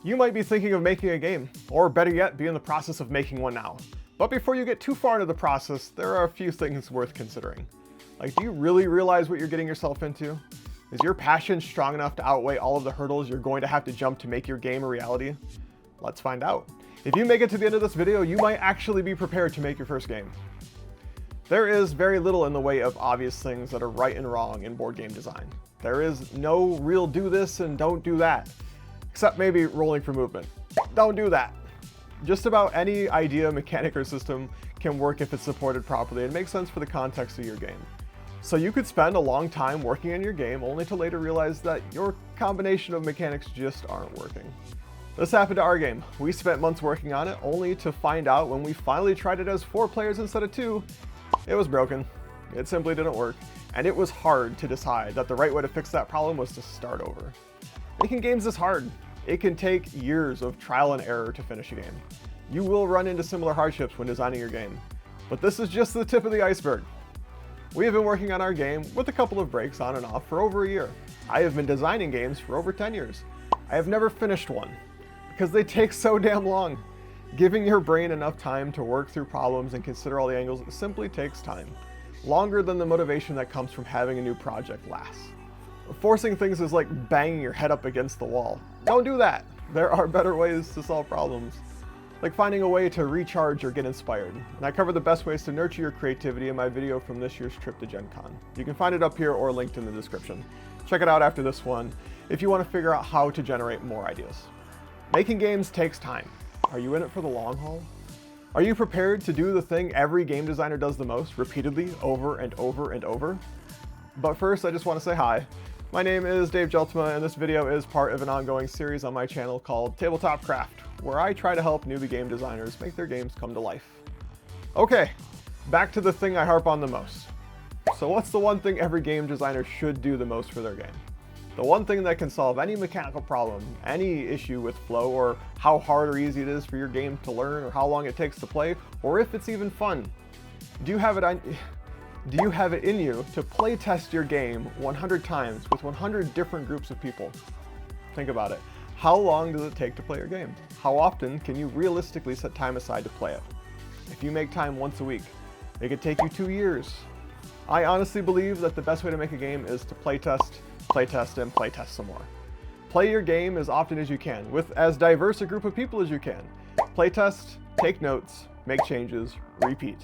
You might be thinking of making a game, or better yet, be in the process of making one now. But before you get too far into the process, there are a few things worth considering. Like, do you really realize what you're getting yourself into? Is your passion strong enough to outweigh all of the hurdles you're going to have to jump to make your game a reality? Let's find out. If you make it to the end of this video, you might actually be prepared to make your first game. There is very little in the way of obvious things that are right and wrong in board game design. There is no real do this and don't do that. Except maybe rolling for movement. Don't do that. Just about any idea, mechanic, or system can work if it's supported properly and makes sense for the context of your game. So you could spend a long time working on your game only to later realize that your combination of mechanics just aren't working. This happened to our game. We spent months working on it only to find out when we finally tried it as 4 players instead of 2, it was broken. It simply didn't work. And it was hard to decide that the right way to fix that problem was to start over. Making games is hard. It can take years of trial and error to finish a game. You will run into similar hardships when designing your game. But this is just the tip of the iceberg. We have been working on our game with a couple of breaks on and off for over a year. I have been designing games for over 10 years. I have never finished one because they take so damn long. Giving your brain enough time to work through problems and consider all the angles simply takes time. Longer than the motivation that comes from having a new project lasts. Forcing things is like banging your head up against the wall. Don't do that. There are better ways to solve problems. Like finding a way to recharge or get inspired. And I cover the best ways to nurture your creativity in my video from this year's trip to Gen Con. You can find it up here or linked in the description. Check it out after this one if you want to figure out how to generate more ideas. Making games takes time. Are you in it for the long haul? Are you prepared to do the thing every game designer does the most, repeatedly, over and over and over? But first, I just want to say hi. My name is Dave Jeltema, and this video is part of an ongoing series on my channel called Tabletop Craft, where I try to help newbie game designers make their games come to life. Okay, back to the thing I harp on the most. So what's the one thing every game designer should do the most for their game? The one thing that can solve any mechanical problem, any issue with flow, or how hard or easy it is for your game to learn, or how long it takes to play, or if it's even fun. Do you have it in you to play test your game 100 times with 100 different groups of people? Think about it. How long does it take to play your game? How often can you realistically set time aside to play it? If you make time once a week, it could take you 2 years. I honestly believe that the best way to make a game is to playtest, and playtest some more. Play your game as often as you can, with as diverse a group of people as you can. Playtest, take notes, make changes, repeat.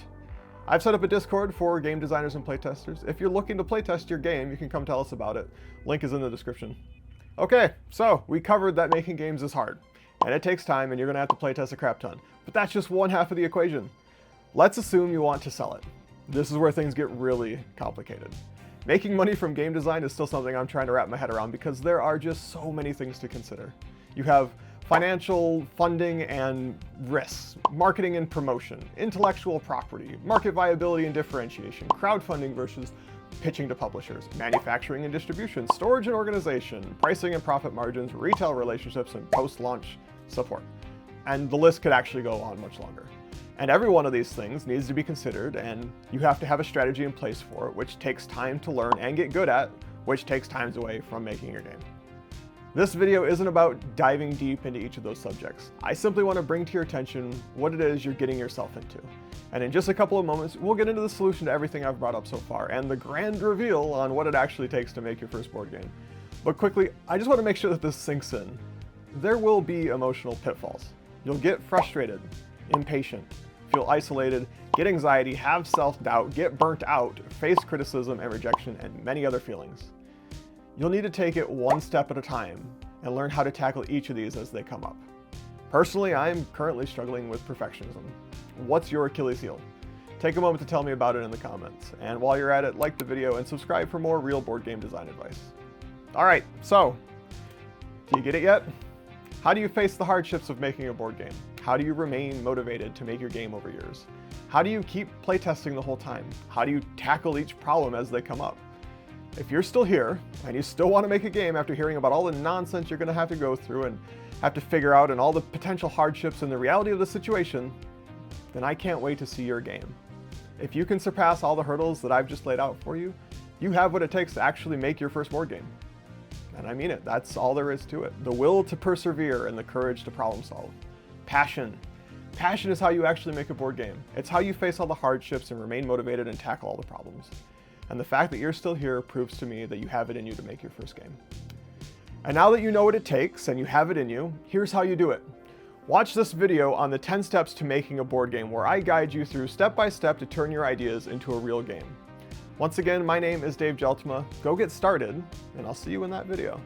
I've set up a Discord for game designers and playtesters. If you're looking to playtest your game, you can come tell us about it. Link is in the description. Okay, so we covered that making games is hard, and it takes time, and you're gonna have to playtest a crap ton. But that's just one half of the equation. Let's assume you want to sell it. This is where things get really complicated. Making money from game design is still something I'm trying to wrap my head around because there are just so many things to consider. You have financial, funding, and risks, marketing and promotion, intellectual property, market viability and differentiation, crowdfunding versus pitching to publishers, manufacturing and distribution, storage and organization, pricing and profit margins, retail relationships, and post-launch support. And the list could actually go on much longer. And every one of these things needs to be considered, and you have to have a strategy in place for it, which takes time to learn and get good at, which takes time away from making your game. This video isn't about diving deep into each of those subjects. I simply want to bring to your attention what it is you're getting yourself into. And in just a couple of moments, we'll get into the solution to everything I've brought up so far, and the grand reveal on what it actually takes to make your first board game. But quickly, I just want to make sure that this sinks in. There will be emotional pitfalls. You'll get frustrated, impatient, feel isolated, get anxiety, have self-doubt, get burnt out, face criticism and rejection, and many other feelings. You'll need to take it one step at a time and learn how to tackle each of these as they come up. Personally, I'm currently struggling with perfectionism. What's your Achilles heel? Take a moment to tell me about it in the comments. And while you're at it, like the video and subscribe for more real board game design advice. All right, so, do you get it yet? How do you face the hardships of making a board game? How do you remain motivated to make your game over years? How do you keep playtesting the whole time? How do you tackle each problem as they come up? If you're still here, and you still want to make a game after hearing about all the nonsense you're going to have to go through and have to figure out and all the potential hardships and the reality of the situation, then I can't wait to see your game. If you can surpass all the hurdles that I've just laid out for you, you have what it takes to actually make your first board game. And I mean it, that's all there is to it. The will to persevere and the courage to problem solve. Passion. Passion is how you actually make a board game. It's how you face all the hardships and remain motivated and tackle all the problems. And the fact that you're still here proves to me that you have it in you to make your first game. And now that you know what it takes and you have it in you, here's how you do it. Watch this video on the 10 steps to making a board game where I guide you through step by step to turn your ideas into a real game. Once again, my name is Dave Jeltema. Go get started, and I'll see you in that video.